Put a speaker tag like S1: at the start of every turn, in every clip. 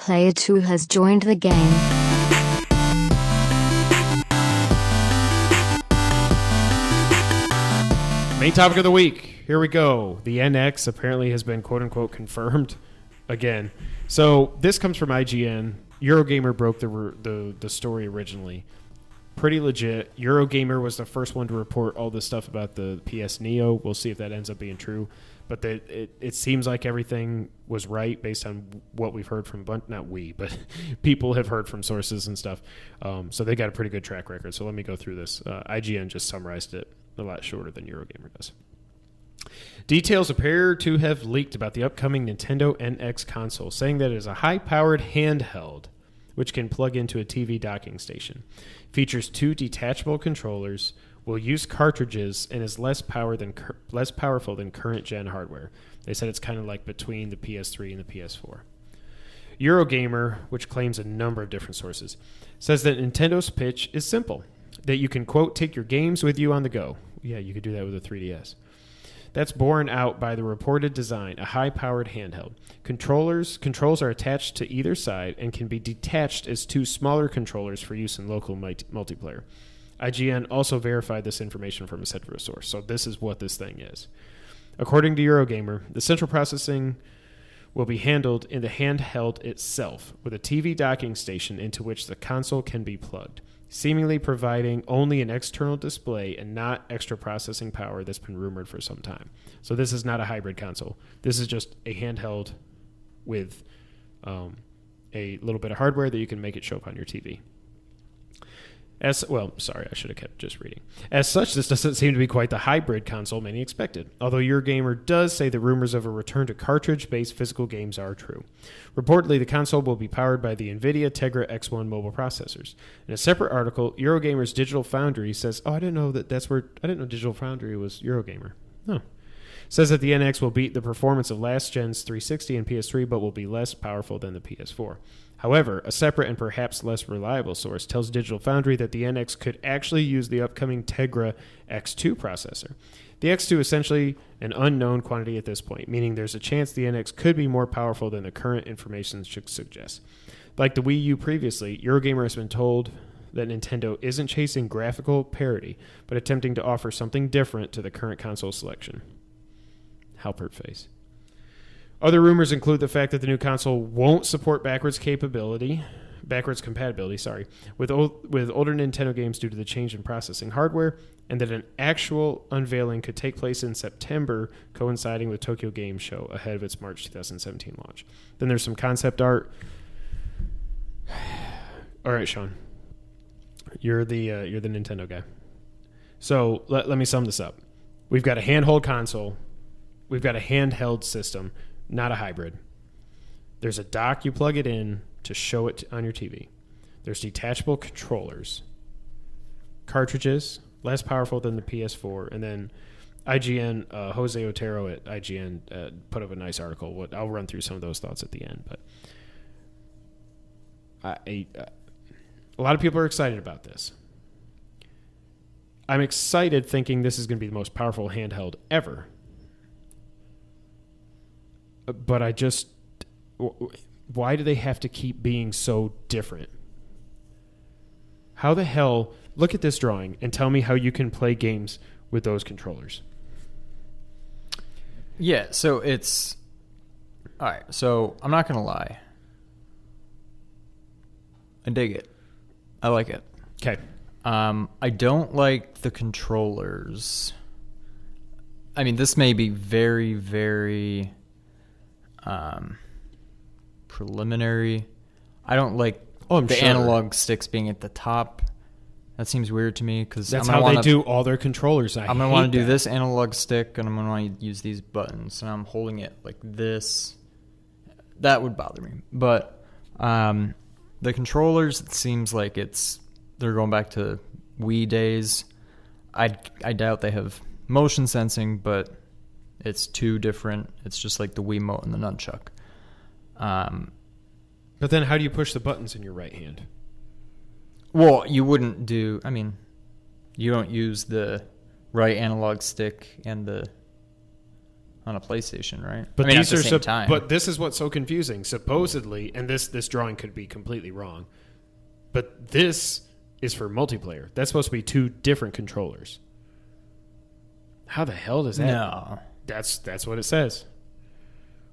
S1: Player 2 has joined the game.
S2: Main topic of the week. Here we go. The NX apparently has been quote-unquote confirmed again. So this comes from IGN. Eurogamer broke the story originally. Pretty legit. Eurogamer was the first one to report all this stuff about the PS Neo. We'll see if that ends up being true. But it seems like everything was right based on what we've heard from, not we, but people have heard from sources and stuff. So they got a pretty good track record. So let me go through this. IGN just summarized it a lot shorter than Eurogamer does. Details appear to have leaked about the upcoming Nintendo NX console, saying that it is a high-powered handheld which can plug into a TV docking station. Features 2 detachable controllers, will use cartridges, and is less powerful than current-gen hardware. They said it's kind of like between the PS3 and the PS4. Eurogamer, which claims a number of different sources, says that Nintendo's pitch is simple, that you can, quote, take your games with you on the go. Yeah, you could do that with a 3DS. That's borne out by the reported design, a high-powered handheld. Controls are attached to either side and can be detached as 2 smaller controllers for use in local multiplayer. IGN also verified this information from a separate source, so this is what this thing is. According to Eurogamer, the central processing will be handled in the handheld itself, with a TV docking station into which the console can be plugged, seemingly providing only an external display and not extra processing power that's been rumored for some time. So this is not a hybrid console. This is just a handheld with a little bit of hardware that you can make it show up on your TV. I should have kept just reading. As such, this doesn't seem to be quite the hybrid console many expected, although Eurogamer does say the rumors of a return to cartridge-based physical games are true. Reportedly, the console will be powered by the NVIDIA Tegra X1 mobile processors. In a separate article, Eurogamer's Digital Foundry says, I didn't know Digital Foundry was Eurogamer. No. Says that the NX will beat the performance of last gen's 360 and PS3, but will be less powerful than the PS4. However, a separate and perhaps less reliable source tells Digital Foundry that the NX could actually use the upcoming Tegra X2 processor. The X2 is essentially an unknown quantity at this point, meaning there's a chance the NX could be more powerful than the current information should suggest. Like the Wii U previously, Eurogamer has been told that Nintendo isn't chasing graphical parity, but attempting to offer something different to the current console selection. Halpert face. Other rumors include the fact that the new console won't support backwards compatibility, with older Nintendo games due to the change in processing hardware, and that an actual unveiling could take place in September, coinciding with Tokyo Game Show ahead of its March 2017 launch. Then there's some concept art. All right, Sean, you're the Nintendo guy. So let me sum this up. We've got a handheld console. We've got a handheld system, not a hybrid. There's a dock you plug it in to show it on your TV. There's detachable controllers, cartridges, less powerful than the PS4, and then IGN, Jose Otero at IGN put up a nice article. I'll run through some of those thoughts at the end, but a lot of people are excited about this. I'm excited thinking this is going to be the most powerful handheld ever. But why do they have to keep being so different? How the hell, look at this drawing and tell me how you can play games with those controllers.
S3: Yeah, so it's... All right, so I'm not going to lie. I dig it. I like it.
S2: Okay.
S3: I don't like the controllers. I mean, this may be very, very... preliminary. I don't like analog sticks being at the top. That seems weird to me because
S2: that's how they do all their controllers.
S3: I'm gonna want to do this analog stick, and I'm gonna want to use these buttons, and I'm holding it like this. That would bother me. But the controllers, it seems like they're going back to Wii days. I doubt they have motion sensing, but it's too different. It's just like the Wiimote and the nunchuck.
S2: But then how do you push the buttons in your right hand?
S3: Well, you wouldn't do... I mean, you don't use the right analog stick and the on a PlayStation, right?
S2: But
S3: I mean,
S2: these
S3: at
S2: are
S3: the same time.
S2: But this is what's so confusing. Supposedly, and this drawing could be completely wrong, but this is for multiplayer. That's supposed to be 2 different controllers. How the hell does that?
S3: No,
S2: That's what it says.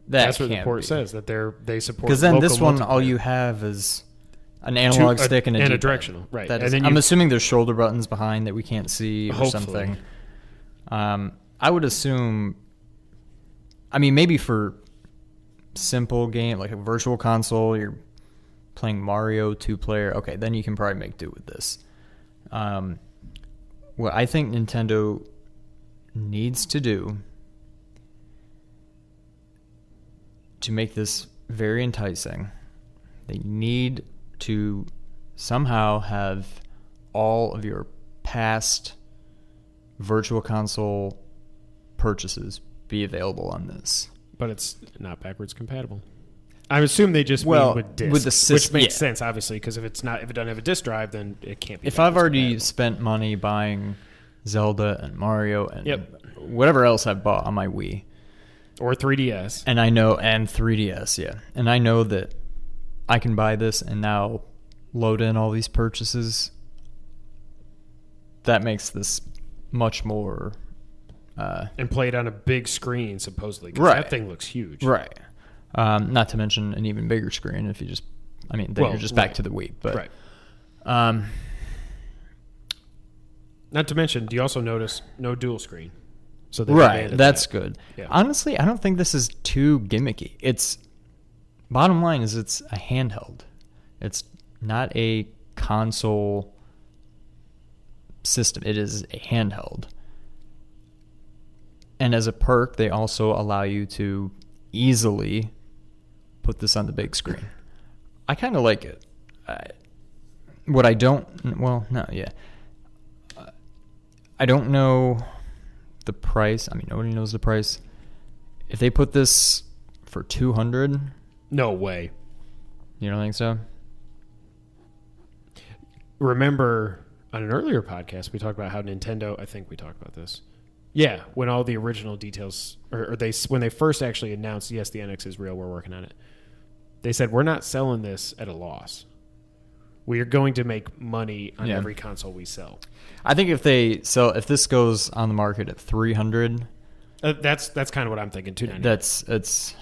S3: that's
S2: what the port says, that they support.
S3: Because then this
S2: local
S3: one, all
S2: multiplayer.
S3: you have is an analog stick and a D-pad.
S2: directional, right?
S3: That
S2: And
S3: is,
S2: then
S3: I'm
S2: you-
S3: assuming there's shoulder buttons behind that we can't see or
S2: Hopefully.
S3: something. I would assume. I mean, maybe for simple game like a virtual console, you're playing Mario 2-player. Okay, then you can probably make do with this. What I think Nintendo needs to do to make this very enticing, they need to somehow have all of your past virtual console purchases be available on this.
S2: But it's not backwards compatible. I assume they just
S3: Well,
S2: mean with disc,
S3: with the
S2: which makes
S3: yeah.
S2: sense, obviously, because if it doesn't have a disc drive, then it can't be.
S3: If I've
S2: backwards
S3: already
S2: compatible.
S3: spent money buying Zelda and Mario and
S2: Yep.
S3: whatever else I've bought on my Wii,
S2: or 3DS,
S3: and 3DS, yeah, and I know that I can buy this and now load in all these purchases, that makes this much more
S2: and play it on a big screen, supposedly, 'cause
S3: Right.
S2: that thing looks huge.
S3: right. Not to mention an even bigger screen if you just, I mean, then
S2: Well,
S3: you're just back
S2: right.
S3: to the Wii. But
S2: Right.
S3: um,
S2: Not to mention, do you also notice no dual screen? So they've
S3: right,
S2: abandoned
S3: that's
S2: that.
S3: good.
S2: Yeah.
S3: Honestly, I don't think this is too gimmicky. It's bottom line is it's a handheld. It's not a console system. It is a handheld. And as a perk, they also allow you to easily put this on the big screen. I kind of like it. What I don't, well, no, yeah. I don't know the price. I mean, nobody knows the price. If they put this for $200,
S2: No way.
S3: you don't think so?
S2: Remember on an earlier podcast we talked about how Nintendo, I think we talked about this. Yeah, when all the original details, or when they first actually announced, yes, the NX is real, we're working on it. They said we're not selling this at a loss. We are going to make money on
S3: Yeah.
S2: every console we sell.
S3: I think if this goes on the market at $300,
S2: That's kind of what I'm thinking. $299.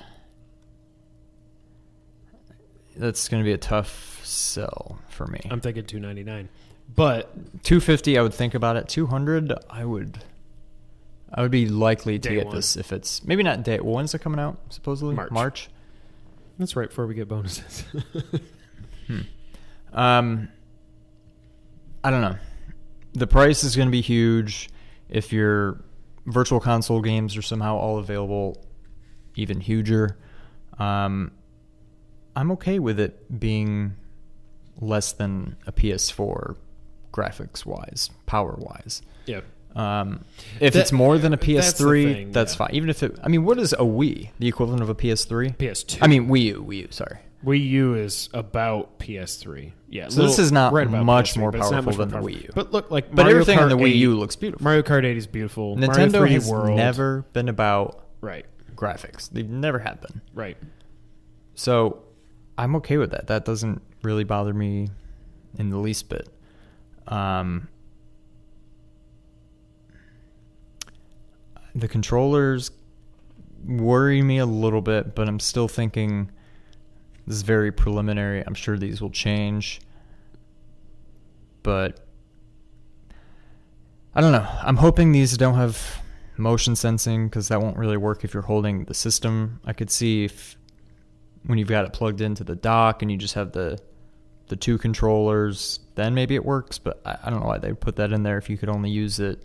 S3: that's going to be a tough sell for me.
S2: I'm thinking $299, but
S3: $250, I would think about it. $200, I would be likely to
S2: Day
S3: get
S2: one.
S3: this if it's maybe not day. Well, when's it coming out? Supposedly
S2: March. That's right before we get bonuses.
S3: I don't know. The price is going to be huge. If your virtual console games are somehow all available, even huger. I'm okay with it being less than a PS4 graphics wise, power wise.
S2: Yeah.
S3: If it's more than a
S2: that's the
S3: PS3,
S2: thing,
S3: that's
S2: yeah.
S3: fine. Even if it, I mean, what is a Wii? The equivalent of a PS3?
S2: PS2.
S3: I mean, Wii U, sorry.
S2: Wii U is about PS3. Yeah.
S3: So this is not
S2: about
S3: much
S2: PS3,
S3: more
S2: but it's not
S3: powerful
S2: much
S3: than
S2: more
S3: the
S2: powerful.
S3: Wii U.
S2: But look, like
S3: But
S2: Mario
S3: everything
S2: Kart
S3: on the Wii
S2: 8,
S3: U looks beautiful.
S2: Mario Kart 8 is beautiful. Mario
S3: Nintendo
S2: 3D
S3: has
S2: World.
S3: never been about
S2: Right.
S3: graphics. They never have been.
S2: Right.
S3: So I'm okay with that. That doesn't really bother me in the least bit. The controllers worry me a little bit, but I'm still thinking this is very preliminary. I'm sure these will change. But I don't know. I'm hoping these don't have motion sensing because that won't really work if you're holding the system. I could see if when you've got it plugged into the dock and you just have the two controllers, then maybe it works. But I don't know why they put that in there if you could only use it,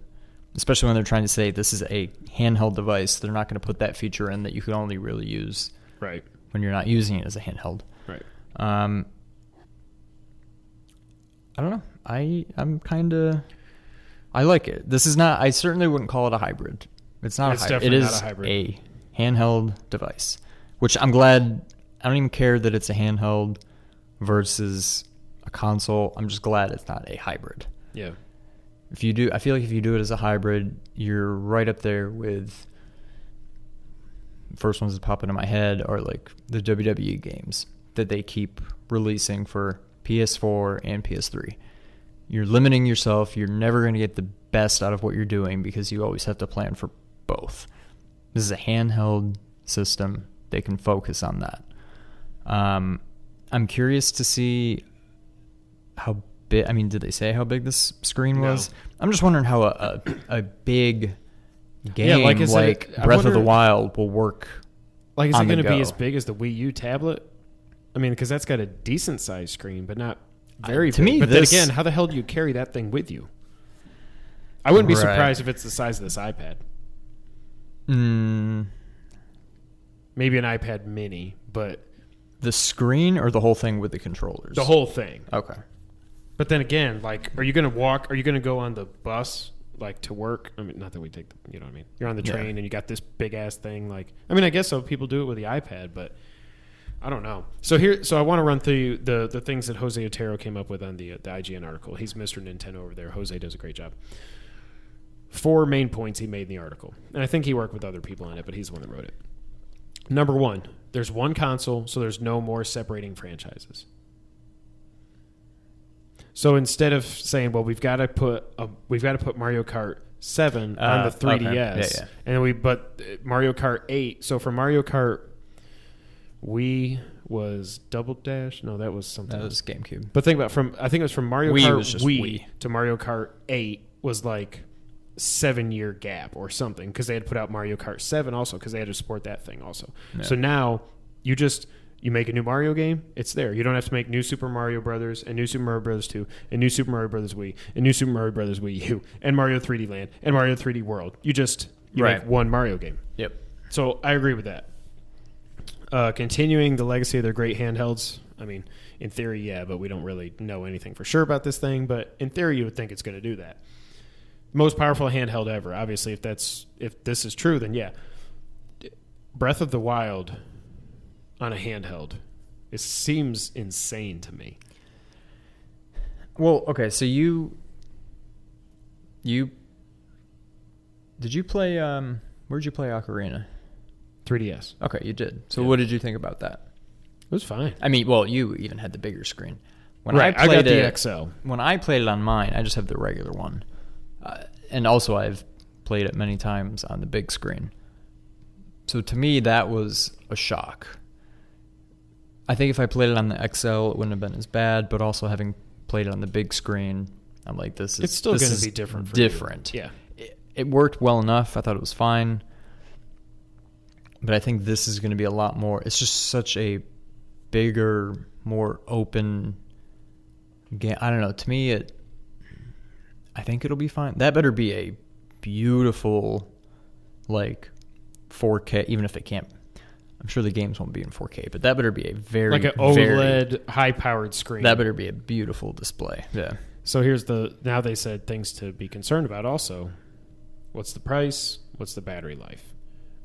S3: especially when they're trying to say this is a handheld device. They're not going to put that feature in that you can only really use
S2: Right.
S3: when you're not using it as a handheld.
S2: Right.
S3: I don't know. I'm kind of... I like it. This is not... I certainly wouldn't call it a hybrid. It's not
S2: It's
S3: a hybrid. It
S2: definitely
S3: is
S2: not a hybrid.
S3: a handheld device, which I'm glad... I don't even care that it's a handheld versus a console. I'm just glad it's not a hybrid.
S2: Yeah.
S3: If you do... I feel like if you do it as a hybrid, you're right up there with first ones that pop into my head are like the WWE games that they keep releasing for PS4 and PS3. You're limiting yourself. You're never going to get the best out of what you're doing because you always have to plan for both. This is a handheld system. They can focus on that. I'm curious to see how big. I mean, did they say how big this screen was? No. I'm just wondering how a big game like Breath of the Wild will work.
S2: Like, is it going to be as big as the Wii U tablet? I mean, because that's got a decent sized screen, but not very big.
S3: Me,
S2: but then again, how the hell do you carry that thing with you? I wouldn't be surprised if it's the size of this iPad. Maybe an iPad mini, but...
S3: The screen or the whole thing with the controllers?
S2: The whole thing.
S3: Okay.
S2: But then again, like, are you going to walk? Are you going to go on the bus, like, to work? I mean, not that we take the... You know what I mean? You're on the train and you got this big-ass thing. Like, I mean, I guess so. People do it with the iPad, but... I don't know. So I want to run through the things that Jose Otero came up with on the IGN article. He's Mr. Nintendo over there. Jose does a great job. 4 main points he made in the article. And I think he worked with other people on it, but he's the one that wrote it. Number 1, there's one console, so there's no more separating franchises. So instead of saying, well, we've got to put Mario Kart 7 on the 3DS, okay. But Mario Kart 8. So for Mario Kart Wii was Double Dash. No, that was something.
S3: That was GameCube.
S2: But think about I think it was from Mario Kart Wii to Mario Kart 8 was like 7-year gap or something because they had put out Mario Kart 7 also because they had to support that thing also. Yeah. So now you make a new Mario game, it's there. You don't have to make New Super Mario Brothers and New Super Mario Brothers 2 and New Super Mario Brothers Wii and New Super Mario Brothers Wii U and Mario 3D Land and Mario 3D World. You make one Mario game.
S3: Yep.
S2: So I agree with that. Continuing the legacy of their great handhelds. I mean, in theory, yeah, but we don't really know anything for sure about this thing. But in theory, you would think it's going to do that. Most powerful handheld ever. Obviously, if this is true, then yeah. Breath of the Wild on a handheld. It seems insane to me.
S3: Well, okay, so you did you play? Where'd you play Ocarina?
S2: 3DS.
S3: Okay, you did. So what did you think about that?
S2: It was fine.
S3: I mean, well, you even had the bigger screen.
S2: When I got the XL.
S3: When I played it on mine, I just have the regular one. And also I've played it many times on the big screen. So to me, that was a shock. I think if I played it on the XL, it wouldn't have been as bad, but also having played it on the big screen, I'm like, it's still going to be different for you.
S2: Yeah.
S3: It worked well enough. I thought it was fine. But I think this is going to be a lot more. It's just such a bigger, more open game. I don't know. To me, I think it'll be fine. That better be a beautiful, like, 4K, even if it can't. I'm sure the games won't be in 4K, but that better be a very,
S2: like an OLED high-powered screen.
S3: That better be a beautiful display. Yeah.
S2: So now they said things to be concerned about also. What's the price? What's the battery life?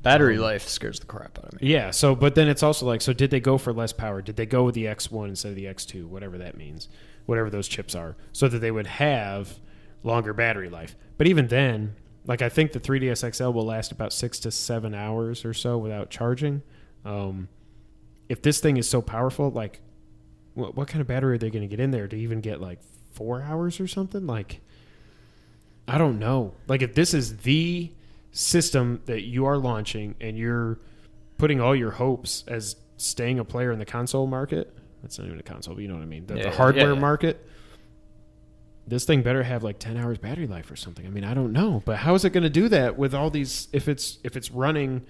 S3: Battery life scares the crap out of me.
S2: Yeah, but then it's also like, so did they go for less power? Did they go with the X1 instead of the X2, whatever that means, whatever those chips are, so that they would have longer battery life? But even then, like, I think the 3DS XL will last about 6 to 7 hours or so without charging. If this thing is so powerful, like, what kind of battery are they going to get in there to even get, like, 4 hours or something? Like, I don't know. Like, if this is the system that you are launching and you're putting all your hopes as staying a player in the console market, that's not even a console, but you know what I mean, the hardware market, this thing better have like 10 hours battery life or something. I mean, I don't know, but how is it going to do that with all these, if it's running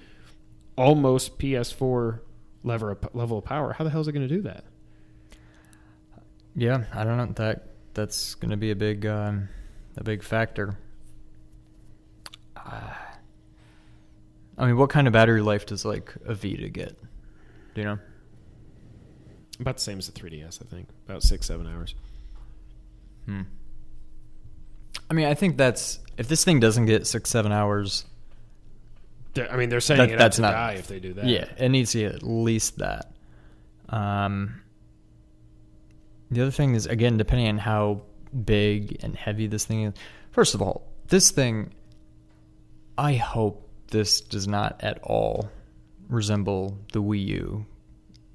S2: almost PS4 level of power, how the hell is it going to do that?
S3: Yeah, I don't know. That's going to be a big factor. I mean, what kind of battery life does like a Vita get? Do you know?
S2: About the same as the 3DS, I think. About 6-7 hours.
S3: I mean, I think if this thing doesn't get 6-7 hours,
S2: they're saying that's not die if they do that.
S3: Yeah, it needs to get at least that. The other thing is, again, depending on how big and heavy this thing is. First of all, this thing, I hope this does not at all resemble the Wii U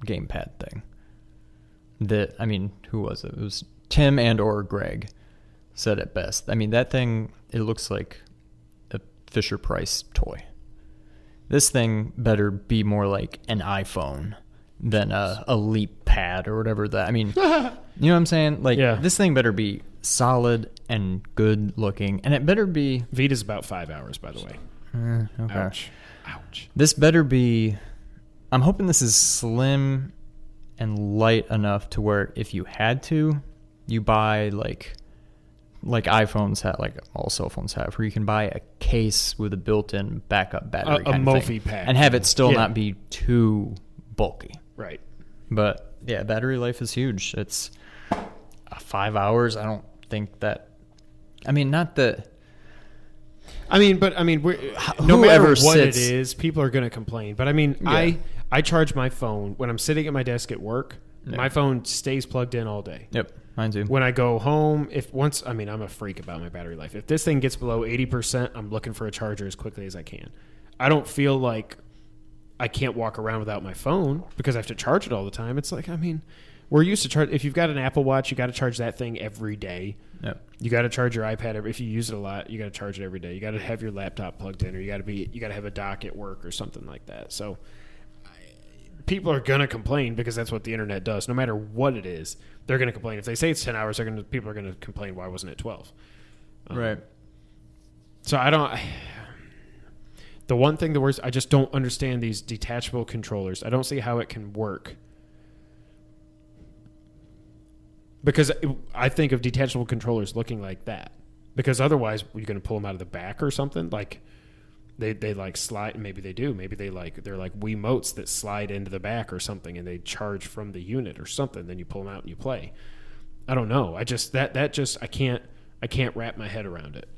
S3: gamepad thing. Who was it? It was Tim and or Greg said it best. I mean, that thing, it looks like a Fisher-Price toy. This thing better be more like an iPhone than a Leap Pad or whatever that. I mean, you know what I'm saying? Like, This thing better be solid and good looking, and it better be...
S2: Vita's about 5 hours, by the way.
S3: Okay.
S2: Ouch.
S3: This better be... I'm hoping this is slim and light enough to where if you had to, you buy like iPhones have, like all cell phones have, where you can buy a case with a built-in backup battery,
S2: a Mophie pack,
S3: and have it still not be too bulky.
S2: Right.
S3: But yeah, battery life is huge. It's 5 hours. I don't think that. I mean, not that.
S2: No matter what it is, people are going to complain. But I mean, I charge my phone when I'm sitting at my desk at work. Yeah. My phone stays plugged in all day.
S3: Yep, mine too.
S2: When I go home, I'm a freak about my battery life. If this thing gets below 80%, I'm looking for a charger as quickly as I can. I don't feel like I can't walk around without my phone because I have to charge it all the time. It's like, we're used to charge. If you've got an Apple Watch, you got to charge that thing every day.
S3: Yep.
S2: You got to charge your iPad if you use it a lot. You got to charge it every day. You got to have your laptop plugged in, or you got to have a dock at work or something like that. So people are gonna complain because that's what the internet does. No matter what it is, they're gonna complain. If they say it's 10 hours, people are gonna complain. Why wasn't it 12?
S3: Right.
S2: So I don't. The one thing, the worst, I just don't understand these detachable controllers. I don't see how it can work. Because I think of detachable controllers looking like that. Because otherwise, you're going to pull them out of the back or something. Like they like slide. Maybe they do. Maybe they're like Wiimotes that slide into the back or something, and they charge from the unit or something. Then you pull them out and you play. I don't know. I just I can't wrap my head around it.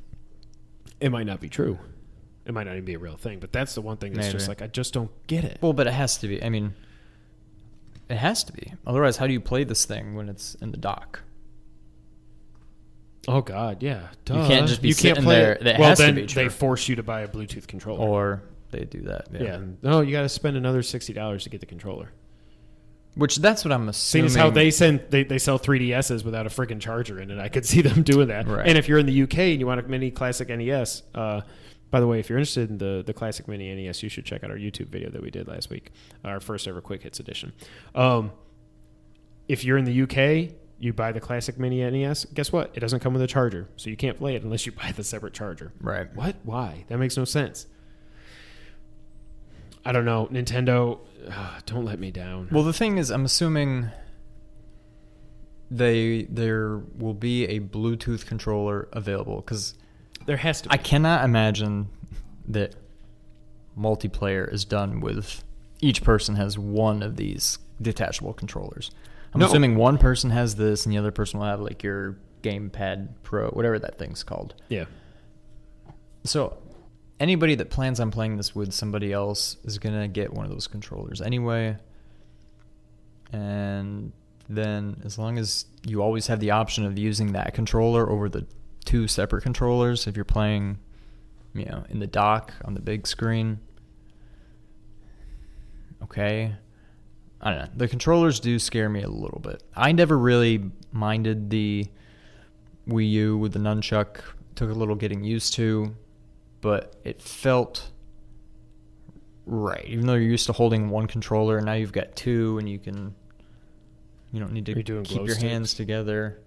S2: It might not be true. It might not even be a real thing. But that's the one thing that's just like I just don't get it.
S3: Well, but it has to be. I mean, it has to be. Otherwise, how do you play this thing when it's in the dock?
S2: Oh God, yeah. Duh.
S3: You can't just be sitting there. That has to be true.
S2: They force you to buy a Bluetooth controller,
S3: or they do that.
S2: Yeah. No, you got to spend another $60 to get the controller.
S3: Which that's what I'm assuming.
S2: Seeing as how they sell 3DSs without a freaking charger in it, I could see them doing that.
S3: Right.
S2: And if you're in the UK and you want a mini classic NES, by the way, if you're interested in the classic mini NES, you should check out our YouTube video that we did last week, our first ever Quick Hits edition. If you're in the UK, you buy the classic mini NES. Guess what? It doesn't come with a charger, so you can't play it unless you buy the separate charger.
S3: Right.
S2: What? Why? That makes no sense. I don't know. Nintendo, don't let me down.
S3: Well, the thing is, I'm assuming there will be a Bluetooth controller available because
S2: there has to be.
S3: I cannot imagine that multiplayer is done with each person has one of these detachable controllers. I'm assuming one person has this and the other person will have like your Gamepad Pro, whatever that thing's called.
S2: Yeah.
S3: So anybody that plans on playing this with somebody else is going to get one of those controllers anyway. And then as long as you always have the option of using that controller over the two separate controllers, if you're playing, in the dock on the big screen, okay. I don't know. The controllers do scare me a little bit. I never really minded the Wii U with the nunchuck. Took a little getting used to, but it felt right. Even though you're used to holding one controller, and now you've got two, and you don't need to keep your hands together.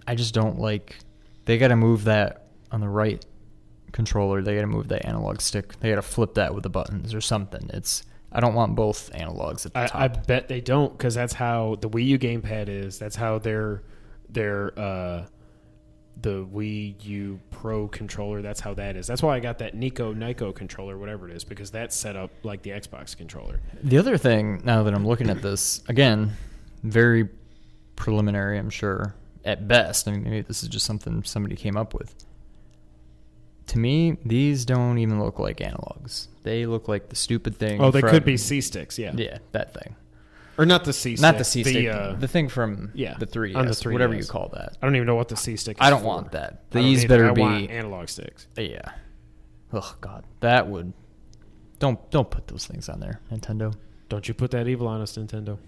S3: I just don't like. They got to move that on the right controller. They got to move that analog stick. They got to flip that with the buttons or something. I don't want both analogs at the top.
S2: I bet they don't, because that's how the Wii U gamepad is. That's how the Wii U Pro controller, that's how that is. That's why I got that Nyko controller, whatever it is, because that's set up like the Xbox controller.
S3: The other thing, now that I'm looking at this, again, very preliminary, I'm sure, at best. I mean, maybe this is just something somebody came up with. To me, these don't even look like analogs. They look like the stupid thing.
S2: Oh, they could be C-sticks, yeah.
S3: Yeah, that thing.
S2: Or not the C-stick.
S3: Not the C-stick. The thing from the 3DS,
S2: on the 3DS.
S3: Whatever you call that.
S2: I don't even know what the C-stick is
S3: I don't
S2: for.
S3: want that. These better be...
S2: I want analog sticks.
S3: Yeah. Oh, God. That would Don't put those things on there, Nintendo.
S2: Don't you put that evil on us, Nintendo.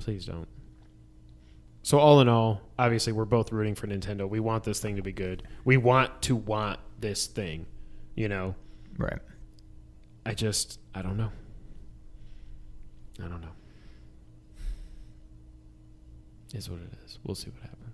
S2: Please don't. So all in all, obviously we're both rooting for Nintendo. We want this thing to be good. We want this thing, you know.
S3: Right.
S2: I don't know. Is what it is. We'll see what happens.